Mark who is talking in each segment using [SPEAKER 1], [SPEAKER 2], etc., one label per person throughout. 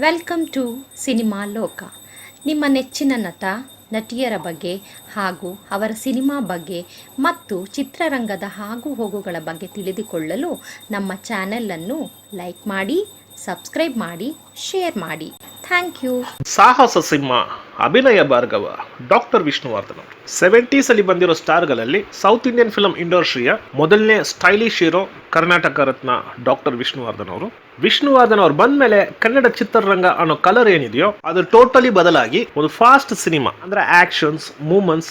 [SPEAKER 1] Welcome to cinema ಲೋಕ. ನಿಮ್ಮ ನೆಚ್ಚಿನ ನಟ ನಟಿಯರ ಬಗ್ಗೆ ಹಾಗೂ ಅವರ ಸಿನಿಮಾ ಬಗ್ಗೆ ಮತ್ತು ಚಿತ್ರರಂಗದ ಆಗು ಹೋಗುಗಳ ಬಗ್ಗೆ ತಿಳಿದುಕೊಳ್ಳಲು ನಮ್ಮ ಚಾನೆಲನ್ನು ಲೈಕ್ ಮಾಡಿ, ಸಬ್ಸ್ಕ್ರೈಬ್ ಮಾಡಿ, ಶೇರ್ ಮಾಡಿ. Thank you.
[SPEAKER 2] ಸಾಹಸ ಸಿಂಹ ಅಭಿನಯ ಭಾರ್ಗವ ಡಾಕ್ಟರ್ ವಿಷ್ಣುವರ್ಧನ್ ಅವರು 70s ಅಲ್ಲಿ ಬಂದಿರೋ ಸ್ಟಾರ್ಗಳಲ್ಲಿ ಸೌತ್ ಇಂಡಿಯನ್ ಫಿಲ್ಮ್ ಇಂಡಸ್ಟ್ರಿಯ ಮೊದಲನೇ stylish hero Karnataka Ratna doctor Vishnuvardhan ಅವರು. ವಿಷ್ಣುವರ್ಧನ್ ಅವ್ರು ಬಂದ ಮೇಲೆ ಕನ್ನಡ ಚಿತ್ರರಂಗ ಅನ್ನೋ ಕಲರ್ ಏನಿದೆಯೋ ಅದು ಟೋಟಲಿ ಬದಲಾಗಿ ಒಂದು ಫಾಸ್ಟ್ ಸಿನಿಮಾ ಅಂದ್ರೆ actions, movements,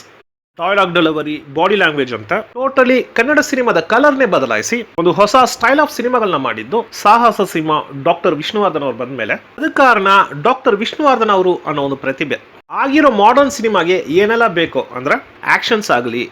[SPEAKER 2] dialogue delivery, body language ಅಂತ ಟೋಟಲಿ ಕನ್ನಡ ಸಿನಿಮಾದ ಕಲರ್ನೇ ಬದಲಾಯಿಸಿ ಒಂದು ಹೊಸ ಸ್ಟೈಲ್ ಆಫ್ ಸಿನಿಮಾಗಳನ್ನ ಮಾಡಿದ್ದು ಸಾಹಸ ಸಿನಿಮಾ ಡಾಕ್ಟರ್ ವಿಷ್ಣುವರ್ಧನ್ ಅವರು ಬಂದ ಮೇಲೆ. ಅದಕ್ಕೆ ಕಾರಣ ಡಾಕ್ಟರ್ ವಿಷ್ಣುವರ್ಧನ್ ಅವರು ಅನ್ನೋ ಒಂದು ಪ್ರತಿಭೆ. ಆಗಿರೋ ಮಾಡರ್ನ್ ಸಿನಿಮಾಗೆ ಏನೆಲ್ಲ ಬೇಕೋ ಅಂದ್ರೆ ಆಕ್ಷನ್ಸ್ ಆಗಲಿ,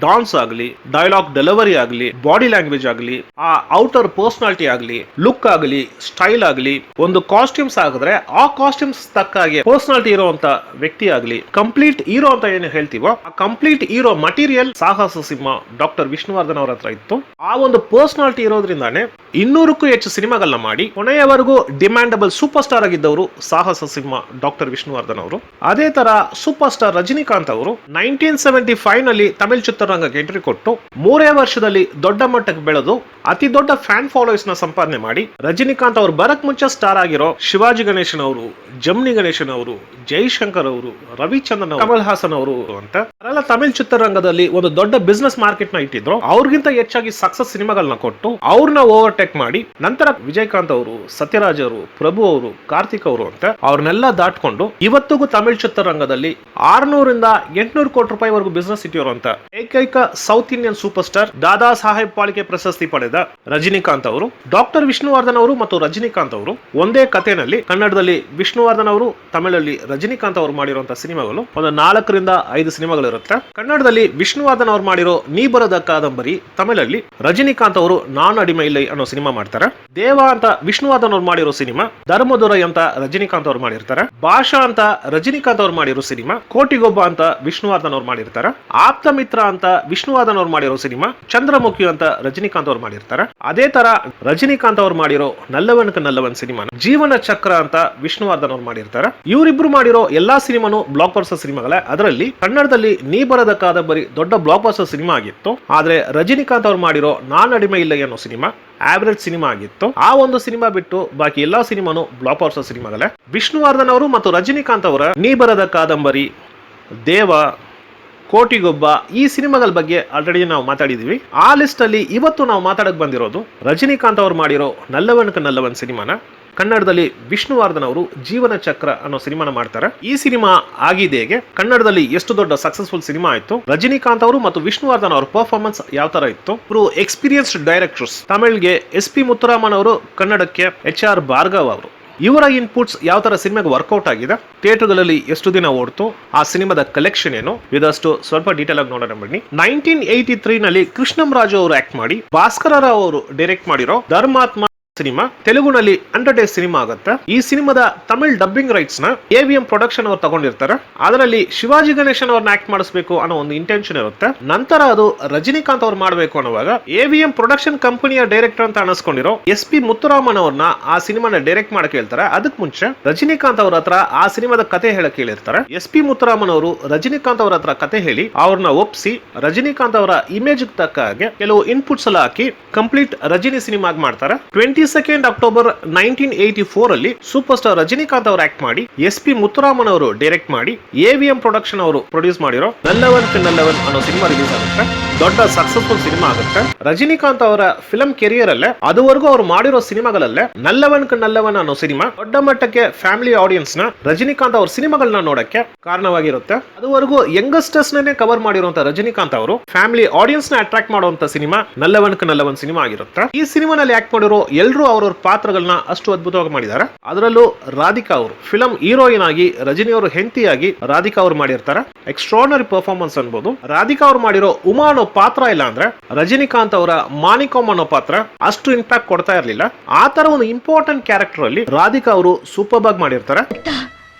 [SPEAKER 2] ಡಾನ್ಸ್ ಆಗಲಿ, ಡೈಲಾಗ್ ಡೆಲಿವರಿ ಆಗಲಿ, ಬಾಡಿ ಲ್ಯಾಂಗ್ವೇಜ್ ಆಗಲಿ, ಆ ಔಟರ್ ಪರ್ಸನಾಲಿಟಿ ಆಗಲಿ, ಲುಕ್ ಆಗಲಿ, ಸ್ಟೈಲ್ ಆಗಲಿ, ಒಂದು ಕಾಸ್ಟ್ಯೂಮ್ಸ್ ಆಗಿದ್ರೆ ಆ ಕಾಸ್ಟ್ಯೂಮ್ಸ್ ತಕ್ಕಾಗೆ ಪರ್ಸನಾಲಿಟಿ ಇರುವಂತ ವ್ಯಕ್ತಿ ಆಗಲಿ, ಕಂಪ್ಲೀಟ್ ಹೀರೋ ಅಂತ ಏನು ಹೇಳ್ತೀವೋ ಆ ಕಂಪ್ಲೀಟ್ ಹೀರೋ ಮಟೀರಿಯಲ್ ಸಾಹಸ ಸಿಂಹ ಡಾಕ್ಟರ್ ವಿಷ್ಣುವರ್ಧನ್ ಅವರ ಹತ್ರ ಇತ್ತು. ಆ ಒಂದು ಪರ್ಸನಾಲಿಟಿ ಇರೋದ್ರಿಂದಾನೆ 200ಕ್ಕೂ ಹೆಚ್ಚು ಸಿನಿಮಾಗಳನ್ನ ಮಾಡಿ ಕೊನೆಯವರೆಗೂ ಡಿಮ್ಯಾಂಡಬಲ್ ಸೂಪರ್ ಸ್ಟಾರ್ ಆಗಿದ್ದವರು ಸಾಹಸ ಸಿಂಹ ಡಾಕ್ಟರ್ ವಿಷ್ಣುವರ್ಧನ್ ಅವರು. ಅದೇ ತರ ಸೂಪರ್ ಸ್ಟಾರ್ ರಜನಿಕಾಂತ್ ಅವರು 1975 ನಲ್ಲಿ ತಮಿಳ್ ಚಿತ್ರರಂಗಕ್ಕೆ ಎಂಟ್ರಿ ಕೊಟ್ಟು 3 ವರ್ಷದಲ್ಲಿ ದೊಡ್ಡ ಮಟ್ಟಕ್ಕೆ ಬೆಳೆದು ಅತಿ ದೊಡ್ಡ ಫ್ಯಾನ್ ಫಾಲೋವರ್ಸ್ ನ ಸಂಪಾದನೆ ಮಾಡಿ ರಜನಿಕಾಂತ್ ಅವರು ಬರಕ್ ಮುಂಚೆ ಸ್ಟಾರ್ ಆಗಿರೋ ಶಿವಾಜಿ ಗಣೇಶನ್ ಅವರು, ಜಮಿನಿ ಗಣೇಶನ್ ಅವರು, ಜೈಶಂಕರ್ ಅವರು, ರವಿಚಂದ್ರನ್, ಕಮಲ್ ಹಾಸನ್ ಅವರು ಅಂತ ಅವರೆಲ್ಲ ತಮಿಳ್ ಚಿತ್ರರಂಗದಲ್ಲಿ ಒಂದು ದೊಡ್ಡ ಬಿಸ್ನೆಸ್ ಮಾರ್ಕೆಟ್ ನ ಇಟ್ಟಿದ್ರು. ಅವ್ರಿಗಿಂತ ಹೆಚ್ಚಾಗಿ ಸಕ್ಸಸ್ ಸಿನಿಮಾಗಳನ್ನ ಕೊಟ್ಟು ಅವ್ರನ್ನ ಓವರ್ಟೇಕ್ ಮಾಡಿ ನಂತರ ವಿಜಯಕಾಂತ್ ಅವರು, ಸತ್ಯರಾಜ್ ಅವರು, ಪ್ರಭು ಅವರು, ಕಾರ್ತಿಕ್ ಅವರು ಅಂತ ಅವ್ರನ್ನೆಲ್ಲ ದಾಟ್ಕೊಂಡು ಇವತ್ತಿಗೂ ತಮಿಳ್ ಚಿತ್ರರಂಗದಲ್ಲಿ 600 ರಿಂದ 800 ಕೋಟಿ ರೂಪಾಯಿವರೆಗೂ ಬಿಸ್ನೆಸ್ ಇಟ್ಟಿರೋ ಅಂತ ಏಕೈಕ south Indian super star Dada Saheb Phalke ಪ್ರಶಸ್ತಿ ಪಡೆದ ರಜನಿಕಾಂತ್ ಅವರು. ಡಾಕ್ಟರ್ ವಿಷ್ಣುವರ್ಧನ್ ಅವರು ಮತ್ತು ರಜನಿಕಾಂತ್ ಅವರು ಒಂದೇ ಕಥೆನಲ್ಲಿ ಕನ್ನಡದಲ್ಲಿ ವಿಷ್ಣುವರ್ಧನ್ ಅವರು, ತಮಿಳಲ್ಲಿ ರಜನಿಕಾಂತ್ ಅವರು ಮಾಡಿರುವಂತಹ ಸಿನಿಮಾಗಳು ಒಂದು 4 ರಿಂದ 5 ಸಿನಿಮಾಗಳು ಇರುತ್ತೆ. ಕನ್ನಡದಲ್ಲಿ ವಿಷ್ಣುವರ್ಧನ್ ಅವರು ಮಾಡಿರೋ ನೀ ಬರದ ಕಾದಂಬರಿ, ತಮಿಳಲ್ಲಿ ರಜನಿಕಾಂತ್ ಅವರು ನಾನ್ ಅಡಿಮೆ ಇಲ್ಲ ಅನ್ನೋ ಸಿನಿಮಾ ಮಾಡ್ತಾರೆ. ದೇವ ಅಂತ ವಿಷ್ಣುವರ್ಧನ್ ಅವರು ಮಾಡಿರೋ ಸಿನಿಮಾ, ಧರ್ಮದುರೈ ಅಂತ ರಜನಿಕಾಂತ್ ಅವರು ಮಾಡಿರ್ತಾರೆ. ಭಾಷಾ ಅಂತ ರಜನಿಕಾಂತ್ ಅವರು ಮಾಡಿರೋ ಸಿನಿಮಾ, ಕೋಟಿಗೊಬ್ಬ ಅಂತ ವಿಷ್ಣುವರ್ಧನ್ ಅವರು ಮಾಡಿರ್ತಾರೆ. ಆಪ್ತ ಮಿತ್ರ ಅಂತ ವಿಷ್ಣುವರ್ಧನ್ ಅವರು ಮಾಡಿರೋ ಸಿನಿಮಾ, ಚಂದ್ರಮುಖಿ ಅಂತ ರಜನಿಕಾಂತ್ ಅವರು ಮಾಡಿರ್ತಾರೆ. ಅದೇ ತರ ರಜನಿಕಾಂತ್ ಅವರು ಮಾಡಿರೋ ನಲ್ಲವನ್ಕ ನಲ್ಲವನ್ ಸಿನಿಮಾ, ಜೀವನ ಚಕ್ರ ಅಂತ ವಿಷ್ಣುವರ್ಧನ್ ಅವರು ಮಾಡಿರ್ತಾರೆ. ಇವರಿಬ್ರು ಮಾಡಿರೋ ಎಲ್ಲಾ ಸಿನಿಮಾನು ಬ್ಲಾಕ್ ಬಸ್ಟರ್ ಸಿನಿಮಾಗಳೇ. ಅದರಲ್ಲಿ ಕನ್ನಡದಲ್ಲಿ ನೀ ಬರದ ಕಾದಂಬರಿ ದೊಡ್ಡ ಬ್ಲಾಕ್ ಬಸ್ಟರ್ ಸಿನಿಮಾ ಆಗಿತ್ತು. ಆದ್ರೆ ರಜನಿಕಾಂತ್ ಅವರು ಮಾಡಿರೋ ನಾನ್ ಅಡಿಮೆ ಇಲ್ಲ ಅನ್ನೋ ಸಿನಿಮಾ ಆವರೇಜ್ ಸಿನಿಮಾ ಆಗಿತ್ತು. ಆ ಒಂದು ಸಿನಿಮಾ ಬಿಟ್ಟು ಬಾಕಿ ಎಲ್ಲಾ ಸಿನಿಮಾನು ಬ್ಲಾಕ್ ಬಸ್ಟರ್ ಸಿನಿಮಾಗಳೇ. ವಿಷ್ಣುವರ್ಧನ್ ಅವರು ಮತ್ತು ರಜನಿಕಾಂತ್ ಅವರ ನೀ ಬರದ ಕಾದಂಬರಿ, ದೇವ, ಕೋಟಿಗೊಬ್ಬ ಈ ಸಿನಿಮಾಗಳ ಬಗ್ಗೆ ಆಲ್ರೆಡಿ ನಾವು ಮಾತಾಡಿದೀವಿ. ಆ ಲಿಸ್ಟ್ ಅಲ್ಲಿ ಇವತ್ತು ನಾವು ಮಾತಾಡಕ್ ಬಂದಿರೋದು ರಜನಿಕಾಂತ್ ಅವರು ಮಾಡಿರೋ ನಲ್ಲವನ್ಕ ನಲ್ಲವನ್ ಸಿನಿಮಾನ. ಕನ್ನಡದಲ್ಲಿ ವಿಷ್ಣುವರ್ಧನ್ ಅವರು ಜೀವನ ಚಕ್ರ ಅನ್ನೋ ಸಿನಿಮಾನ ಮಾಡ್ತಾರೆ. ಈ ಸಿನಿಮಾ ಆಗಿದೆಗೆ ಕನ್ನಡದಲ್ಲಿ ಎಷ್ಟು ದೊಡ್ಡ ಸಕ್ಸಸ್ಫುಲ್ ಸಿನಿಮಾ ಆಯ್ತು, ರಜನಿಕಾಂತ್ ಅವರು ಮತ್ತು ವಿಷ್ಣುವರ್ಧನ್ ಅವರ ಪರ್ಫಾರ್ಮೆನ್ಸ್ ಯಾವ ತರ ಇತ್ತು. ಇವರು ಎಕ್ಸ್ಪೀರಿಯನ್ಸ್ಡ್ ಡೈರೆಕ್ಟರ್ಸ್. ತಮಿಳ್ಗೆ SP ಮುತ್ತುರಾಮನ್ ಅವರು, ಕನ್ನಡಕ್ಕೆ HR ಭಾರ್ಗವ ಅವರು. ಇವರ ಇನ್ಪುಟ್ಸ್ ಯಾವ ತರ ಸಿನಿಮಾಗೆ ವರ್ಕೌಟ್ ಆಗಿದೆ, ಥಿಯೇಟರ್ಗಳಲ್ಲಿ ಎಷ್ಟು ದಿನ ಓಡ್ತು, ಆ ಸಿನಿಮಾದ ಕಲೆಕ್ಷನ್ ಏನು, ಇದಷ್ಟು ಸ್ವಲ್ಪ ಡೀಟೇಲ್ ಆಗಿ ನೋಡೋಣ ಬನ್ನಿ. 1983 ನಲ್ಲಿ ಕೃಷ್ಣಂರಾಜು ಅವರು ಆಕ್ಟ್ ಮಾಡಿ ಭಾಸ್ಕರ ರಾವ್ ಅವರು ಡೈರೆಕ್ಟ್ ಮಾಡಿರೋ ಧರ್ಮಾತ್ಮ ಸಿನಿಮಾ ತೆಲುಗುನಲ್ಲಿ 100 ಡೇಸ್ ಸಿನಿಮಾ ಆಗುತ್ತೆ. ಈ ಸಿನಿಮಾದ ತಮಿಳ್ ಡಬ್ಬಿಂಗ್ ರೈಟ್ಸ್ ನ AVM ಪ್ರೊಡಕ್ಷನ್ ಅವರು ತಗೊಂಡಿರ್ತಾರೆ. ಅದರಲ್ಲಿ ಶಿವಾಜಿ ಗಣೇಶನ್ ಅವ್ರನ್ನ ಆಕ್ಟ್ ಮಾಡಿಸಬೇಕು ಅನ್ನೋ ಒಂದು ಇಂಟೆನ್ಷನ್ ಇರುತ್ತೆ. ನಂತರ ಅದು ರಜನಿಕಾಂತ್ ಅವ್ರು ಮಾಡಬೇಕು ಅನ್ನುವಾಗ AVM ಪ್ರೊಡಕ್ಷನ್ ಕಂಪನಿಯ ಡೈರೆಕ್ಟರ್ ಅಂತ ಅನಿಸ್ಕೊಂಡಿರೋ SP ಮುತ್ತುರಾಮನ್ ಅವ್ರನ್ನ ಆ ಸಿನಿಮಾನ ಡೈರೆಕ್ಟ್ ಮಾಡಕ್ ಹೇಳ್ತಾರೆ. ಅದಕ್ಕೆ ಮುಂಚೆ ರಜನಿಕಾಂತ್ ಅವ್ರ ಹತ್ರ ಆ ಸಿನಿಮಾದ ಕತೆ ಹೇಳಕ್ ಹೇಳಿರ್ತಾರೆ. SP ಮುತ್ತುರಾಮನ್ ಅವರು ರಜನಿಕಾಂತ್ ಅವ್ರ ಹತ್ರ ಕತೆ ಹೇಳಿ ಅವ್ರನ್ನ ಒಪ್ಸಿ ರಜನಿಕಾಂತ್ ಅವರ ಇಮೇಜ್ ತಕ್ಕ ಹಾಗೆ ಕೆಲವು ಇನ್ಪುಟ್ಸ್ ಎಲ್ಲ ಹಾಕಿ ಕಂಪ್ಲೀಟ್ ರಜನಿ ಸಿನಿಮಾ ಮಾಡ್ತಾರೆ. 22 ಅಕ್ಟೋಬರ್ 1984 ಅಲ್ಲಿ ಸೂಪರ್ ಸ್ಟಾರ್ ರಜನಿಕಾಂತ್ ಅವರು ಆಕ್ಟ್ ಮಾಡಿ SP ಮುತ್ತುರಾಮನ್ ಅವರು ಡೈರೆಕ್ಟ್ ಮಾಡಿ AVM ಪ್ರೊಡಕ್ಷನ್ ಅವರು ಪ್ರೊಡ್ಯೂಸ್ ಮಾಡಿರೋ ನಲ್ಲವನ್ ನಲ್ಲವನ್ ಅನ್ನೋ ಸಿನಿಮಾ ರಿಲೀಸ್ ಆಗುತ್ತೆ. ದೊಡ್ಡ ಸಕ್ಸಸ್ಫುಲ್ ಸಿನಿಮಾ ಆಗುತ್ತೆ. ರಜನಿಕಾಂತ್ ಅವರ ಫಿಲ್ಮ್ ಕೆರಿಯರ್ ಅಲ್ಲೇ ಅದುವರೆಗೂ ಅವರು ಮಾಡಿರೋ ಸಿನಿಮಾಗಳಲ್ಲೇ ನಲ್ಲವನ್ ನಲ್ಲವನ್ ಅನ್ನೋ ಸಿನಿಮಾ ದೊಡ್ಡ ಮಟ್ಟಕ್ಕೆ ಫ್ಯಾಮಿಲಿ ಆಡಿಯನ್ಸ್ ನ ರಜನಿಕಾಂತ್ ಅವ್ರ ಸಿನಿಮಾಗಳನ್ನ ನೋಡಕ್ಕೆ ಕಾರಣವಾಗಿರುತ್ತೆ. ಅದುವರೆಗೂ ಯಂಗಸ್ಟರ್ಸ್ ನೇ ಕವರ್ ಮಾಡಿರುವಂತ ರಜನಿಕಾಂತ್ ಅವರು ಫ್ಯಾಮಿಲಿ ಆಡಿಯನ್ಸ್ ನ ಅಟ್ರಾಕ್ಟ್ ಮಾಡುವಂತ ಸಿನಿಮಾ ನಲ್ಲವನ್ ನಲ್ಲವನ್ ಸಿನಿಮಾ ಆಗಿರುತ್ತೆ. ಈ ಸಿನಿಮಾನಲ್ಲಿ ಆಕ್ಟ್ ಮಾಡಿರೋ ಎಲ್ಲರೂ ಅವರವರ ಪಾತ್ರಗಳನ್ನ ಅಷ್ಟು ಅದ್ಭುತವಾಗಿ ಮಾಡಿದ್ದಾರೆ. ಅದರಲ್ಲೂ ರಾಧಿಕಾ ಅವರು ಫಿಲಂ ಹೀರೋಯಿನ್ ಆಗಿ, ರಜನಿ ಅವರು ಹೆಂಡತಿಯಾಗಿ ರಾಧಿಕಾ ಅವರು ಮಾಡಿರ್ತಾರೆ. ಎಕ್ಸ್ಟ್ರಾರ್ಡಿನರಿ ಪರ್ಫಾರ್ಮೆನ್ಸ್ ಅನ್ಬೋದು. ರಾಧಿಕಾ ಅವರು ಮಾಡಿರೋ ಉಮಾ ಅನ್ನೋ ಪಾತ್ರ ಇಲ್ಲ ಅಂದ್ರೆ ರಜನಿಕಾಂತ್ ಅವರ ಮಾನಿಕಮ್ ಅನ್ನೋ ಪಾತ್ರ ಅಷ್ಟು ಇಂಪ್ಯಾಕ್ಟ್ ಕೊಡ್ತಾ ಇರಲಿಲ್ಲ. ಆ ತರ ಒಂದು ಇಂಪಾರ್ಟೆಂಟ್ ಕ್ಯಾರೆಕ್ಟರ್ ಅಲ್ಲಿ ರಾಧಿಕಾ ಅವರು ಸೂಪರ್ ಆಗಿ ಮಾಡಿರ್ತಾರೆ.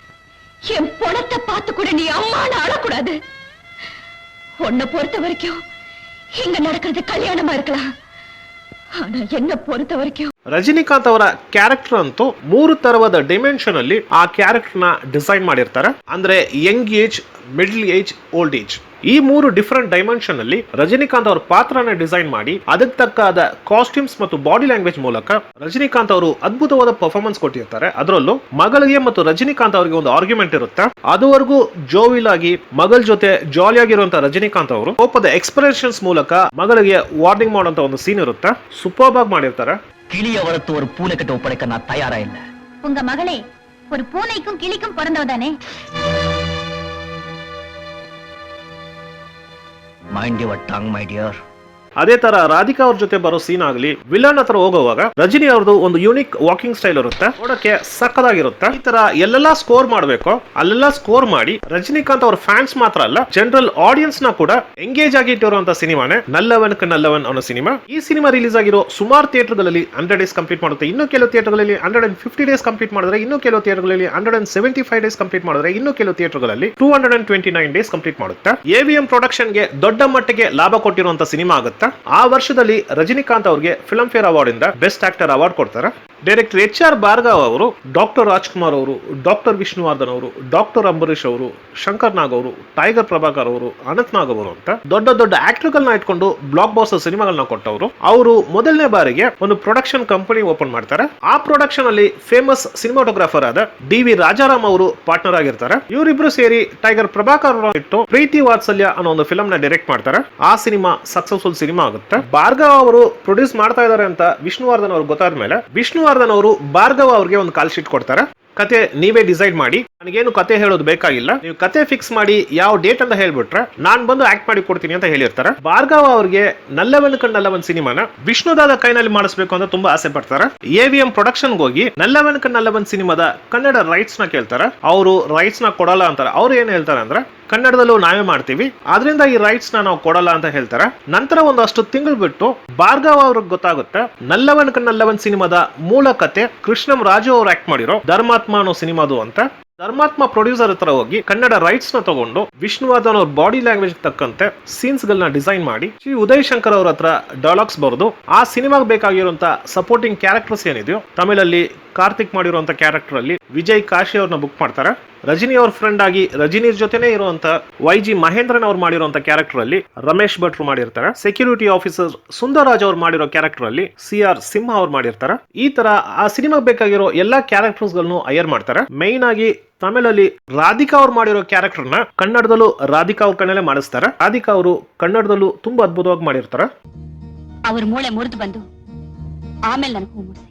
[SPEAKER 3] என் பணத்தை பார்த்து கூட நீ அம்மான்னு ஆளக்கூடாது. உன்னை பொறுத்த வரைக்கும் இங்க நடக்கிறது கல்யாணமா இருக்கலாம், ஆனா என்ன பொறுத்த வரைக்கும்
[SPEAKER 2] ರಜನಿಕಾಂತ್ ಅವರ ಕ್ಯಾರೆಕ್ಟರ್ ಅಂತೂ 3 ತರವಾದ ಡೈಮೆನ್ಷನ್ ಅಲ್ಲಿ ಆ ಕ್ಯಾರೆಕ್ಟರ್ ನ ಡಿಸೈನ್ ಮಾಡಿರ್ತಾರೆ. ಅಂದ್ರೆ Young age, middle age, old age. ಈ 3 ಡಿಫರೆಂಟ್ ಡೈಮೆನ್ಷನ್ ಅಲ್ಲಿ ರಜನಿಕಾಂತ್ ಅವರ ಪಾತ್ರನ ಡಿಸೈನ್ ಮಾಡಿ ಅದಕ್ಕೆ ತಕ್ಕಾದ ಕಾಸ್ಟ್ಯೂಮ್ಸ್ ಮತ್ತು ಬಾಡಿ ಲ್ಯಾಂಗ್ವೇಜ್ ಮೂಲಕ ರಜನಿಕಾಂತ್ ಅವರು ಅದ್ಭುತವಾದ ಪರ್ಫಾರ್ಮೆನ್ಸ್ ಕೊಟ್ಟಿರ್ತಾರೆ. ಅದರಲ್ಲೂ ಮಗಳಿಗೆ ಮತ್ತು ರಜನಿಕಾಂತ್ ಅವರಿಗೆ ಒಂದು ಆರ್ಗ್ಯುಮೆಂಟ್ ಇರುತ್ತೆ. ಅದುವರೆಗೂ ಜೋವಿಲ್ ಆಗಿ ಮಗಳ ಜೊತೆ ಜಾಲಿ ಆಗಿರುವಂತಹ ರಜನಿಕಾಂತ್ ಅವರು ಕೋಪದ ಎಕ್ಸ್ಪ್ರೆಷನ್ಸ್ ಮೂಲಕ ಮಗಳಿಗೆ ವಾರ್ನಿಂಗ್ ಮಾಡುವಂತ ಒಂದು ಸೀನ್ ಇರುತ್ತೆ. ಸೂಪರ್ಬ್ ಆಗಿ ಮಾಡಿರ್ತಾರೆ.
[SPEAKER 4] கிளிய வளர்த்து ஒரு பூனை கிட்ட ஒப்படைக்க நான் தயாரா இல்ல.
[SPEAKER 3] உங்க மகளே ஒரு பூனைக்கும் கிளிக்கும் பிறந்தவதானே?
[SPEAKER 4] Mind your tongue, my dear.
[SPEAKER 2] ಅದೇ ತರ ರಾಧಿಕಾ ಅವ್ರ ಜೊತೆ ಬರೋ ಸೀನ್ ಆಗಲಿ, ವಿಲನ್ ಹತ್ರ ಹೋಗುವಾಗ ರಜನಿ ಅವ್ರದ್ದು ಒಂದು ಯೂನಿಕ್ ವಾಕಿಂಗ್ ಸ್ಟೈಲ್ ಇರುತ್ತೆ, ನೋಡಕ್ಕೆ ಸಕ್ಕದಾಗಿರುತ್ತೆ. ಈ ತರ ಎಲ್ಲೆಲ್ಲಾ ಸ್ಕೋರ್ ಮಾಡಬೇಕು ಅಲ್ಲೆಲ್ಲ ಸ್ಕೋರ್ ಮಾಡಿ ರಜನಿಕಾಂತ್ ಅವ್ರ ಫ್ಯಾನ್ಸ್ ಮಾತ್ರ ಅಲ್ಲ, ಜನರಲ್ ಆಡಿಯನ್ಸ್ ನ ಕೂಡ ಎಂಗೇಜ್ ಆಗಿ ಇಟ್ಟಿರುವಂತ ಸಿನಿಮಾನೇ ನಲ್ಲವನ್ ನಲ್ಲವನ್ ಅನ್ನೋ ಸಿನಿಮಾ. ಈ ಸಿನಿಮಾ ರಿಲೀಸ್ ಆಗಿರೋ ಸುಮಾರು ಥಿಯೇಟರ್ಗಳಲ್ಲಿ 100 ಡೇಸ್ ಕಂಪ್ಲೀಟ್ ಮಾಡುತ್ತೆ. ಇನ್ನು ಕೆಲವು ಥಿಯೇಟರ್ಗಳಲ್ಲಿ 150 ಡೇಸ್ ಕಂಪ್ಲೀಟ್ ಮಾಡಿದ್ರೆ, ಇನ್ನು ಕೆಲವು ಥಿಯೇಟರ್ಗಳಲ್ಲಿ 175 ಡೇಸ್ ಕಂಪ್ಲೀಟ್ ಮಾಡಿದ್ರೆ, ಇನ್ನು ಕೆಲವು ಥಿಯೇಟರ್ಗಳಲ್ಲಿ 229 ಡೇಸ್ ಕಂಪ್ಲೀಟ್ ಮಾಡುತ್ತೆ. AVM ಪ್ರೊಡಕ್ಷನ್ಗೆ ದೊಡ್ಡ ಮಟ್ಟಿಗೆ ಲಾಭ ಕೊಟ್ಟಿರುವಂತ ಸಿನಿಮಾ ಆಗುತ್ತೆ. ಆ ವರ್ಷದಲ್ಲಿ ರಜನಿಕಾಂತ್ ಅವರಿಗೆ ಫಿಲ್ಮ್ ಫೇರ್ ಅವಾರ್ಡ್ ಇಂದ ಬೆಸ್ಟ್ ಆಕ್ಟರ್ ಅವಾರ್ಡ್ ಕೊಡ್ತಾರೆ. ಡೈರೆಕ್ಟರ್ HR ಭಾರ್ಗವ್ ಅವರು, ಡಾಕ್ಟರ್ ರಾಜ್ಕುಮಾರ್ ಅವರು, ಡಾಕ್ಟರ್ ವಿಷ್ಣುವರ್ಧನ್ ಅವರು, ಡಾಕ್ಟರ್ ಅಂಬರೀಶ್ ಅವರು, ಶಂಕರ್ ನಾಗ್ ಅವರು, ಟೈಗರ್ ಪ್ರಭಾಕರ್ ಅವರು, ಅನಂತ್ ನಾಗ್ ಅವರು ಅಂತ ದೊಡ್ಡ ದೊಡ್ಡ ಆಕ್ಟರ್ಗಳನ್ನ ಇಟ್ಕೊಂಡು ಬ್ಲಾಕ್ ಬಾಸ್ಟರ್ ಸಿನಿಮಾಗಳನ್ನ ಕೊಟ್ಟವರು. ಅವರು ಮೊದಲನೇ ಬಾರಿಗೆ ಒಂದು ಪ್ರೊಡಕ್ಷನ್ ಕಂಪನಿ ಓಪನ್ ಮಾಡ್ತಾರೆ. ಆ ಪ್ರೊಡಕ್ಷನ್ ಅಲ್ಲಿ ಫೇಮಸ್ ಸಿನಿಮಾಟೋಗ್ರಾಫರ್ ಆದ DV ರಾಜಾರಾಮ್ ಅವರು ಪಾರ್ಟ್ನರ್ ಆಗಿರ್ತಾರೆ. ಇವರಿಬ್ರು ಸೇರಿ ಟೈಗರ್ ಪ್ರಭಾಕರ್ ಇಟ್ಟು ಪ್ರೀತಿ ವಾತ್ಸಲ್ಯ ಅನ್ನೋ ಒಂದು ಫಿಲ್ಮ್ ನ ಡೈರೆಕ್ಟ್ ಮಾಡ್ತಾರೆ. ಆ ಸಿನಿಮಾ ಸಕ್ಸಸ್ಫುಲ್ ಸಿನಿಮಾ ಆಗುತ್ತೆ. ಭಾರ್ಗವ್ ಅವರು ಪ್ರೊಡ್ಯೂಸ್ ಮಾಡ್ತಾ ಇದ್ದಾರೆ ಅಂತ ವಿಷ್ಣುವರ್ಧನ್ ಅವ್ರಿಗೆ ಗೊತ್ತಾದ ಮೇಲೆ ವಿಷ್ಣುವರ್ಧನ್ ಅವರು ಭಾರ್ಗವ್ ಅವ್ರಿಗೆ ಒಂದು ಕಾಲ್ ಶೀಟ್ ಕೊಡ್ತಾರೆ. ಕತೆ ನೀವೇ ಡಿಸೈಡ್ ಮಾಡಿ, ನನಗೇನು ಕತೆ ಹೇಳೋದು ಬೇಕಾಗಿಲ್ಲ, ನೀವು ಕತೆ ಫಿಕ್ಸ್ ಮಾಡಿ ಯಾವ ಡೇಟ್ ಅಂತ ಹೇಳ್ಬಿಟ್ರೆ ನಾನ್ ಬಂದು ಆಕ್ಟ್ ಮಾಡಿ ಕೊಡ್ತೀನಿ ಅಂತ ಹೇಳಿರ್ತಾರೆ. ಭಾರ್ಗವ್ ಅವ್ರಿಗೆ ನಲ್ಲವನ್ ನಲ್ಲವನ್ ಸಿನಿಮಾನ ವಿಷ್ಣುದಾದ ಕೈನಲ್ಲಿ ಮಾಡಿಸ್ಬೇಕು ಅಂತ ತುಂಬಾ ಆಸೆ ಪಡ್ತಾರೆ. AVM ಪ್ರೊಡಕ್ಷನ್ ಹೋಗಿ ನಲ್ಲವನ್ ನಲ್ಲವನ್ ಸಿನಿಮಾದ ಕನ್ನಡ ರೈಟ್ಸ್ ನ ಕೇಳ್ತಾರೆ. ಅವರು ರೈಟ್ಸ್ ನ ಕೊಡಲ್ಲ ಅಂತಾರೆ. ಅವ್ರು ಏನ್ ಹೇಳ್ತಾರೆ ಅಂದ್ರೆ, ಕನ್ನಡದಲ್ಲೂ ನಾವೇ ಮಾಡ್ತೀವಿ, ಆದ್ರಿಂದ ಈ ರೈಟ್ಸ್ ನಾವು ಕೊಡಲ್ಲ ಅಂತ ಹೇಳ್ತಾರೆ. ನಂತರ ಒಂದಷ್ಟು ತಿಂಗಳು ಬಿಟ್ಟು ಭಾರ್ಗವ್ ಅವ್ರಿಗೆ ಗೊತ್ತಾಗುತ್ತೆ ನಲ್ಲವನ್ ನಲ್ಲವನ್ ಸಿನಿಮಾದ ಮೂಲ ಕತೆ ಕೃಷ್ಣಂ ರಾಜು ಅವ್ರು ಆಕ್ಟ್ ಮಾಡಿರೋ ಧರ್ಮಾತ್ಮ ಅನ್ನೋ ಸಿನಿಮಾದು ಅಂತ. ಧರ್ಮಾತ್ಮ ಪ್ರೊಡ್ಯೂಸರ್ ಹತ್ರ ಹೋಗಿ ಕನ್ನಡ ರೈಟ್ಸ್ ನ ತಗೊಂಡು ವಿಷ್ಣುವರ್ಧನ್ ಅವ್ರ ಬಾಡಿ ಲ್ಯಾಂಗ್ವೇಜ್ ತಕ್ಕಂತೆ ಸೀನ್ಸ್ ಗಳನ್ನ ಡಿಸೈನ್ ಮಾಡಿ ಶ್ರೀ ಉದಯ್ ಶಂಕರ್ ಅವ್ರ ಹತ್ರ ಡೈಲಾಗ್ಸ್ ಬರೆದು ಆ ಸಿನಿಮಾಗೆ ಬೇಕಾಗಿರುವಂತ ಸಪೋರ್ಟಿಂಗ್ ಕ್ಯಾರೆಕ್ಟರ್ಸ್ ಏನಿದೆಯೋ, ತಮಿಳಲ್ಲಿ ಕಾರ್ತಿಕ್ ಮಾಡಿರುವಂತ ಕ್ಯಾರೆಕ್ಟರ್ ಅಲ್ಲಿ ವಿಜಯ್ ಕಾಶಿ ಅವ್ರನ್ನ ಬುಕ್ ಮಾಡ್ತಾರೆ. ರಜನಿ ಅವ್ರ ಫ್ರೆಂಡ್ ಆಗಿ ರಜನಿ ಜೊತೆನೇ ಇರುವಂತ YG ಮಹೇಂದ್ರನ್ ಅವ್ರು ಮಾಡಿರುವಂತ ಕ್ಯಾರೆಕ್ಟರ್ ಅಲ್ಲಿ ರಮೇಶ್ ಭಟ್ರು ಮಾಡಿರ್ತಾರೆ. ಸೆಕ್ಯೂರಿಟಿ ಆಫೀಸರ್ ಸುಂದರರಾಜ್ ಅವ್ರು ಮಾಡಿರೋ ಕ್ಯಾರೆಕ್ಟರ್ ಅಲ್ಲಿ CR ಸಿಂಹ ಅವ್ರು ಮಾಡಿರ್ತಾರೆ. ಈ ತರ ಆ ಸಿನಿಮಾಗೆ ಬೇಕಾಗಿರೋ ಎಲ್ಲಾ ಕ್ಯಾರೆಕ್ಟರ್ಸ್ ಗಳನ್ನು ಹೈಯರ್ ಮಾಡ್ತಾರೆ. ಮೈನ್ ಆಗಿ ತಮಿಳಲ್ಲಿ ರಾಧಿಕಾ ಅವ್ರು ಮಾಡಿರೋ ಕ್ಯಾರೆಕ್ಟರ್ ನ ಕನ್ನಡದಲ್ಲೂ ರಾಧಿಕಾ ಅವ್ರ ಕಣ್ಣಲ್ಲೇ ಮಾಡಿಸ್ತಾರೆ. ರಾಧಿಕಾ ಅವರು ಕನ್ನಡದಲ್ಲೂ ತುಂಬಾ ಅದ್ಭುತವಾಗಿ ಮಾಡಿರ್ತಾರೆ.
[SPEAKER 3] ಅವ್ರ ಮೂಳೆ ಮುರಿದು ಬಂದು ಆಮೇಲೆ ನನಗೆ ಹೂ ಮುಡಿಸಿ.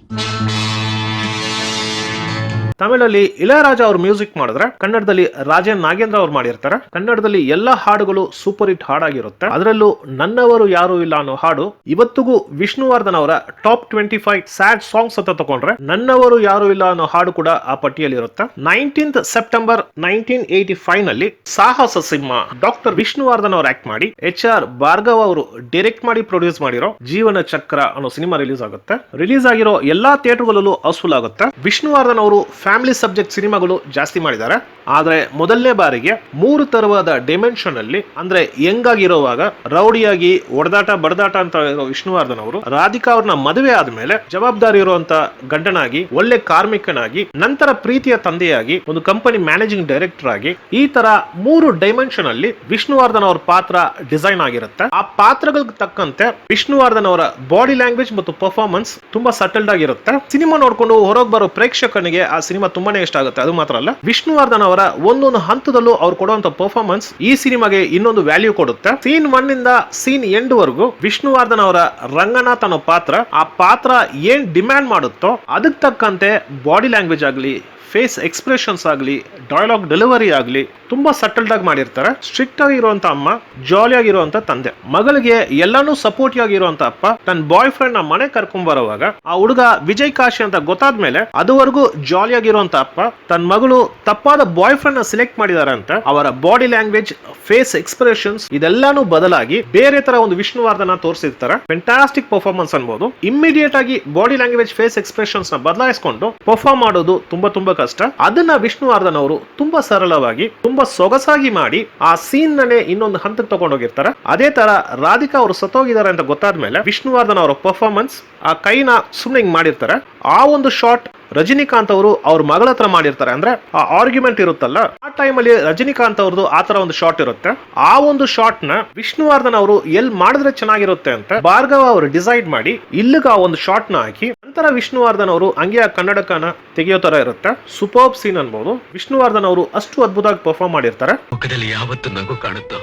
[SPEAKER 2] ತಮಿಳಲ್ಲಿ ಇಳಯರಾಜ ಅವ್ರು ಮ್ಯೂಸಿಕ್ ಮಾಡಿದ್ರೆ, ಕನ್ನಡದಲ್ಲಿ ರಾಜನ್ ನಾಗೇಂದ್ರ ಅವ್ರು ಮಾಡಿರ್ತಾರೆ. ಕನ್ನಡದಲ್ಲಿ ಎಲ್ಲಾ ಹಾಡುಗಳು ಸೂಪರ್ ಹಿಟ್ ಹಾಡಾಗಿರುತ್ತೆ. ಅದರಲ್ಲೂ ನನ್ನವರು ಯಾರು ಇಲ್ಲ ಅನ್ನೋ ಹಾಡು ಇವತ್ತಿಗೂ ವಿಷ್ಣುವರ್ಧನ್ ಅವರ ಟಾಪ್ 25 ಸ್ಯಾಡ್ ಸಾಂಗ್ಸ್ ಅಂತ ತಗೊಂಡ್ರೆ ನನ್ನವರು ಯಾರು ಇಲ್ಲ ಅನ್ನೋ ಹಾಡು ಕೂಡ ಆ ಪಟ್ಟಿಯಲ್ಲಿ ಇರುತ್ತೆ. 19th ಸೆಪ್ಟೆಂಬರ್ 1985 ನಲ್ಲಿ ಸಾಹಸ ಸಿಂಹ ಡಾಕ್ಟರ್ ವಿಷ್ಣುವರ್ಧನ್ ಅವರು ಆಕ್ಟ್ ಮಾಡಿ HR ಭಾರ್ಗವ್ ಅವರು ಡೈರೆಕ್ಟ್ ಮಾಡಿ ಪ್ರೊಡ್ಯೂಸ್ ಮಾಡಿರೋ ಜೀವನ ಚಕ್ರ ಅನ್ನೋ ಸಿನಿಮಾ ರಿಲೀಸ್ ಆಗುತ್ತೆ. ರಿಲೀಸ್ ಆಗಿರೋ ಎಲ್ಲಾ ಥಿಯೇಟರ್ಗಳಲ್ಲೂ ಹೌಸ್ಫುಲ್ ಆಗುತ್ತೆ. ವಿಷ್ಣುವರ್ಧನ್ ಅವರು ಫ್ಯಾಮಿಲಿ ಸಬ್ಜೆಕ್ಟ್ ಸಿನಿಮಾಗಳು ಜಾಸ್ತಿ ಮಾಡಿದ್ದಾರೆ. ಆದ್ರೆ ಮೊದಲನೇ ಬಾರಿಗೆ 3 ತರವಾದ ಡೈಮೆನ್ಷನ್ ಅಲ್ಲಿ, ಅಂದ್ರೆ ಯಂಗ್ ಆಗಿರುವಾಗ ರೌಡಿಯಾಗಿ ಒಡದಾಟ ಬಡದಾಟ ಅಂತ ಇರೋ ವಿಷ್ಣುವರ್ಧನ್ ಅವರು ರಾಧಿಕಾ ಅವ್ರನ್ನ ಮದುವೆ ಆದ್ಮೇಲೆ ಜವಾಬ್ದಾರಿ ಇರುವಂತ ಗಂಡನಾಗಿ, ಒಳ್ಳೆ ಕಾರ್ಮಿಕನಾಗಿ, ನಂತರ ಪ್ರೀತಿಯ ತಂದೆಯಾಗಿ, ಒಂದು ಕಂಪನಿ ಮ್ಯಾನೇಜಿಂಗ್ ಡೈರೆಕ್ಟರ್ ಆಗಿ, ಈ ತರ 3 ಡೈಮೆನ್ಷನ್ ಅಲ್ಲಿ ವಿಷ್ಣುವರ್ಧನ್ ಅವ್ರ ಪಾತ್ರ ಡಿಸೈನ್ ಆಗಿರುತ್ತೆ. ಆ ಪಾತ್ರಗಳಿಗೆ ತಕ್ಕಂತೆ ವಿಷ್ಣುವರ್ಧನ್ ಅವರ ಬಾಡಿ ಲ್ಯಾಂಗ್ವೇಜ್ ಮತ್ತು ಪರ್ಫಾರ್ಮೆನ್ಸ್ ತುಂಬಾ ಸಟಲ್ಡ್ ಆಗಿರುತ್ತೆ. ಸಿನಿಮಾ ನೋಡ್ಕೊಂಡು ಹೊರಗೆ ಬರೋ ಪ್ರೇಕ್ಷಕನಿಗೆ ಆ ಸಿನಿಮಾ ತುಂಬಾನೇ ಇಷ್ಟ ಆಗುತ್ತೆ. ಅದು ಮಾತ್ರ ಅಲ್ಲ, ವಿಷ್ಣುವರ್ಧನ್ ಅವರ ಒಂದೊಂದು ಹಂತದಲ್ಲೂ ಅವ್ರು ಕೊಡುವಂತ ಪರ್ಫಾರ್ಮೆನ್ಸ್ ಈ ಸಿನಿಮಾಗೆ ಇನ್ನೊಂದು ವ್ಯಾಲ್ಯೂ ಕೊಡುತ್ತೆ. ಸೀನ್ 1 ಇಂದ ಸೀನ್ ಎಂಡ್ ವರೆಗೂ ವಿಷ್ಣುವರ್ಧನ್ ಅವರ ರಂಗನಾಥ್ ಅನ್ನೋ ಪಾತ್ರ, ಆ ಪಾತ್ರ ಏನ್ ಡಿಮ್ಯಾಂಡ್ ಮಾಡುತ್ತೋ ಅದಕ್ಕೆ ತಕ್ಕಂತೆ ಬಾಡಿ ಲ್ಯಾಂಗ್ವೇಜ್ ಆಗಲಿ, ಫೇಸ್ ಎಕ್ಸ್ಪ್ರೆಷನ್ಸ್ ಆಗಲಿ, ಡೈಲಾಗ್ ಡೆಲಿವರಿ ಆಗಲಿ ತುಂಬಾ ಸಟಲ್ಡ್ ಆಗಿ ಮಾಡಿರ್ತಾರೆ. ಸ್ಟ್ರಿಕ್ಟ್ ಆಗಿರುವಂತ ಅಮ್ಮ, ಜಾಲಿ ಆಗಿರುವಂತ ತಂದೆ, ಮಗಳಿಗೆ ಎಲ್ಲಾನು ಸಪೋರ್ಟಿವ್ ಆಗಿರುವಂತ ಅಪ್ಪ ತನ್ನ ಬಾಯ್ ಫ್ರೆಂಡ್ ನ ಮನೆ ಕರ್ಕೊಂಡ್ ಬರುವಾಗ ಆ ಹುಡುಗ ವಿಜಯ್ ಕಾಶಿ ಅಂತ ಗೊತ್ತಾದ್ಮೇಲೆ ಅದುವರೆಗೂ ಜಾಲಿ ಆಗಿರುವಂತ ಅಪ್ಪ ತನ್ನ ಮಗಳು ತಪ್ಪಾದ ಬಾಯ್ ಫ್ರೆಂಡ್ ನ ಸಿಲೆಕ್ಟ್ ಮಾಡಿದಾರೆ ಅಂತ ಅವರ ಬಾಡಿ ಲ್ಯಾಂಗ್ವೇಜ್, ಫೇಸ್ ಎಕ್ಸ್ಪ್ರೆಷನ್ಸ್ ಇದೆಲ್ಲಾನು ಬದಲಾಗಿ ಬೇರೆ ತರ ಒಂದು ವಿಷ್ಣುವರ್ಧನ ತೋರಿಸಿರ್ತಾರೆ. ಫ್ಯಾಂಟಾಸ್ಟಿಕ್ ಪರ್ಫಾರ್ಮೆನ್ಸ್ ಅನ್ಬೋದು. ಇಮಿಡಿಯೇಟ್ ಆಗಿ ಬಾಡಿ ಲ್ಯಾಂಗ್ವೇಜ್, ಫೇಸ್ ಎಕ್ಸ್ಪ್ರೆಷನ್ಸ್ ನ ಬದಲಾಯಿಸಿಕೊಂಡು ಪರ್ಫಾರ್ಮ್ ಮಾಡೋದು ತುಂಬಾ ಕಷ್ಟ, ಅದನ್ನ ವಿಷ್ಣುವರ್ಧನ್ ಅವರು ತುಂಬಾ ಸರಳವಾಗಿ ತುಂಬಾ ಸೊಗಸಾಗಿ ಮಾಡಿ ಆ ಸೀನ್ ನನ್ನೇ ಇನ್ನೊಂದು ಹಂತಕ್ಕೆ ತಗೊಂಡೋಗಿರ್ತಾರೆ. ಅದೇ ತರ ರಾಧಿಕಾ ಅವರು ಸತ್ತೋಗಿದ್ದಾರೆ ಅಂತ ಗೊತ್ತಾದ್ಮೇಲೆ ವಿಷ್ಣುವರ್ಧನ್ ಅವರ ಪರ್ಫಾರ್ಮೆನ್ಸ್, ಆ ಕೈನ ಸುಮ್ಮನೆ ಮಾಡಿರ್ತಾರೆ. ಆ ಒಂದು ಶಾಟ್ ರಜನಿಕಾಂತ್ ಅವರು ಅವ್ರ ಮಗಳ ಹತ್ರ ಮಾಡಿರ್ತಾರೆ. ಅಂದ್ರೆ ಆ ಆರ್ಗ್ಯುಮೆಂಟ್ ಇರುತ್ತಲ್ಲ, ಆ ಟೈಮ್ ಅಲ್ಲಿ ರಜನಿಕಾಂತ್ ಅವ್ರದ್ದು ಆತರ ಒಂದು ಶಾಟ್ ಇರುತ್ತೆ. ಆ ಒಂದು ಶಾಟ್ ನ ವಿಷ್ಣುವರ್ಧನ್ ಅವರು ಎಲ್ಲಿ ಮಾಡಿದ್ರೆ ಚೆನ್ನಾಗಿರುತ್ತೆ ಅಂತ ಭಾರ್ಗವ ಅವರು ಡಿಸೈಡ್ ಮಾಡಿ ಇಲ್ಲಿಗ ಆ ಒಂದು ಶಾಟ್ ನ ಹಾಕಿ ನಂತರ ವಿಷ್ಣುವರ್ಧನ್ ಅವರು ಹಂಗೆ ಆ ಕನ್ನಡಕನ ತೆಗೆಯೋ ತರ ಇರುತ್ತೆ. ಸೂಪರ್ಬ್ ಸೀನ್ ಅನ್ಬಹುದು. ವಿಷ್ಣುವರ್ಧನ್ ಅವರು ಅಷ್ಟು ಅದ್ಭುತವಾಗಿ ಪರ್ಫಾರ್ಮ್ ಮಾಡಿರ್ತಾರೆ.
[SPEAKER 5] ಮುಖದಲ್ಲಿ ಯಾವತ್ತು ನಗು ಕಾಣುತ್ತೋ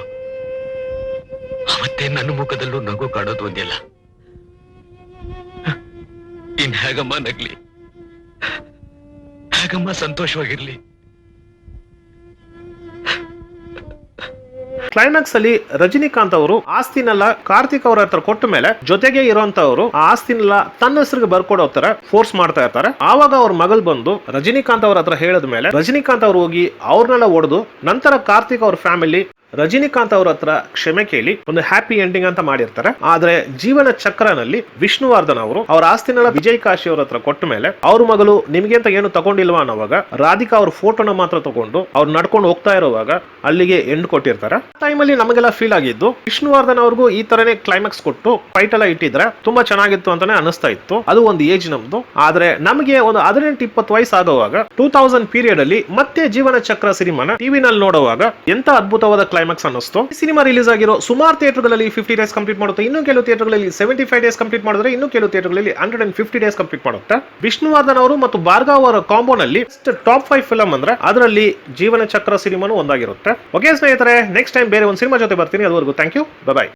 [SPEAKER 5] ಅವತ್ತೇ ನನ್ನ ಮುಖದಲ್ಲೂ ನಗು ಕಾಣೋದು ಒಂದಿಲ್ಲ. ಇನ್ ಹೇಗಮ್ಮ ನಗ್ಲಿ, ಹೇಗಮ್ಮ ಸಂತೋಷವಾಗಿರ್ಲಿ.
[SPEAKER 2] ಕ್ಲೈಮ್ಯಾಕ್ಸ್ ಅಲ್ಲಿ ರಜನಿಕಾಂತ್ ಅವರು ಆಸ್ತಿನೆಲ್ಲ ಕಾರ್ತಿಕ್ ಅವ್ರ ಹತ್ರ ಕೊಟ್ಟ ಮೇಲೆ ಜೊತೆಗೆ ಇರೋಂತವ್ರು ಆ ಆಸ್ತಿನೆಲ್ಲ ತನ್ನ ಹೆಸರಿಗೆ ಬರ್ಕೊಡೋ ತರ ಫೋರ್ಸ್ ಮಾಡ್ತಾ ಇರ್ತಾರೆ. ಆವಾಗ ಅವ್ರ ಮಗಳು ಬಂದು ರಜನಿಕಾಂತ್ ಅವ್ರ ಹತ್ರ ಹೇಳಿದ ಮೇಲೆ ರಜನಿಕಾಂತ್ ಅವ್ರು ಹೋಗಿ ಅವ್ರನ್ನೆಲ್ಲ ಹೊಡೆದು ನಂತರ ಕಾರ್ತಿಕ್ ಅವ್ರ ಫ್ಯಾಮಿಲಿ ರಜನಿಕಾಂತ್ ಅವ್ರ ಹತ್ರ ಕ್ಷಮೆ ಕೇಳಿ ಒಂದು ಹ್ಯಾಪಿ ಎಂಡಿಂಗ್ ಅಂತ ಮಾಡಿರ್ತಾರೆ. ಆದ್ರೆ ಜೀವನ ಚಕ್ರನಲ್ಲಿ ವಿಷ್ಣುವರ್ಧನ್ ಅವರು ಅವ್ರ ಆಸ್ತಿನೆಲ್ಲ ವಿಜಯ್ ಕಾಶಿ ಅವ್ರ ಹತ್ರ ಕೊಟ್ಟ ಮೇಲೆ ಅವ್ರ ಮಗಳು ನಿಮ್ಗೆ ಅಂತ ಏನು ತಗೊಂಡಿಲ್ವಾ ಅನ್ನೋವಾಗ ರಾಧಿಕಾ ಅವ್ರ ಫೋಟೋನ ಮಾತ್ರ ತಗೊಂಡು ಅವ್ರು ನಡ್ಕೊಂಡು ಹೋಗ್ತಾ ಇರುವಾಗ ಅಲ್ಲಿಗೆ ಎಂಡ್ ಕೊಟ್ಟಿರ್ತಾರೆ. ಟೈಮ್ ಅಲ್ಲಿ ನಮಗೆಲ್ಲ ಫೀಲ್ ಆಗಿದ್ದು ವಿಷ್ಣುವರ್ಧನ್ ಅವ್ರಿಗೂ ಈ ತರನೇ ಕ್ಲೈಮ್ಯಾಕ್ಸ್ ಕೊಟ್ಟು ಫೈಟ್ ಎಲ್ಲ ಇಟ್ಟಿದ್ರೆ ತುಂಬಾ ಚೆನ್ನಾಗಿತ್ತು ಅಂತಾನೆ ಅನಿಸ್ತಾ ಇತ್ತು. ಅದು ಒಂದು ಏಜ್ ನಮ್ದು. ಆದ್ರೆ ನಮಗೆ ಒಂದು 18-20 ವಯಸ್ಸು ಆಗುವಾಗ 2000 ಪೀರಿಯಡ್ ಅಲ್ಲಿ ಮತ್ತೆ ಜೀವನ ಚಕ್ರ ಸಿನಿಮಾನ ಟಿವಿನಲ್ಲಿ ನೋಡುವಾಗ ಎಂತ ಅದ್ಭುತವಾದ ಕ್ಲೈಮ್ಯಾಕ್ಸ್ ಅನ್ನಿಸ್ತು. ಸಿನಿಮಾ ರಿಲೀಸ್ ಆಗಿರೋ ಸುಮಾರು ಥಿಯೇಟರ್ಗಳಲ್ಲಿ 50 ಡೇಸ್ ಕಂಪ್ಲೀಟ್ ಮಾಡುತ್ತೆ. ಇನ್ನು ಕೆಲವು ಥಿಯೇಟರ್ಗಳಲ್ಲಿ 75 ಡೇಸ್ ಕಂಪ್ಲೀಟ್ ಮಾಡಿದ್ರೆ, ಇನ್ನು ಕೆಲವು ಥಿಯೇಟರ್ಗಳಲ್ಲಿ 150 ಡೇಸ್ ಕಂಪ್ಲೀಟ್ ಮಾಡುತ್ತೆ. ವಿಷ್ಣುವರ್ಧನ್ ಅವರು ಮತ್ತು ಭಾರ್ಗವ ಅವರ ಕಾಂಬೋನಲ್ಲಿ ಟಾಪ್ 5 ಫಿಲಂ ಅಂದ್ರೆ ಅದರಲ್ಲಿ ಜೀವನ ಚಕ್ರ ಸಿನಿಮಾನು ಒಂದಾಗಿರುತ್ತೆ. ಓಕೆ ಸ್ನೇಹಿತರೆ, ನೆಕ್ಸ್ಟ್ ಟೈಮ್ ಬೇರೆ ಒಂದು ಸಿನಿಮಾ ಜೊತೆ ಬರ್ತೀನಿ. ಅದುವರೆಗೂ ಥ್ಯಾಂಕ್ ಯು, ಬೈ.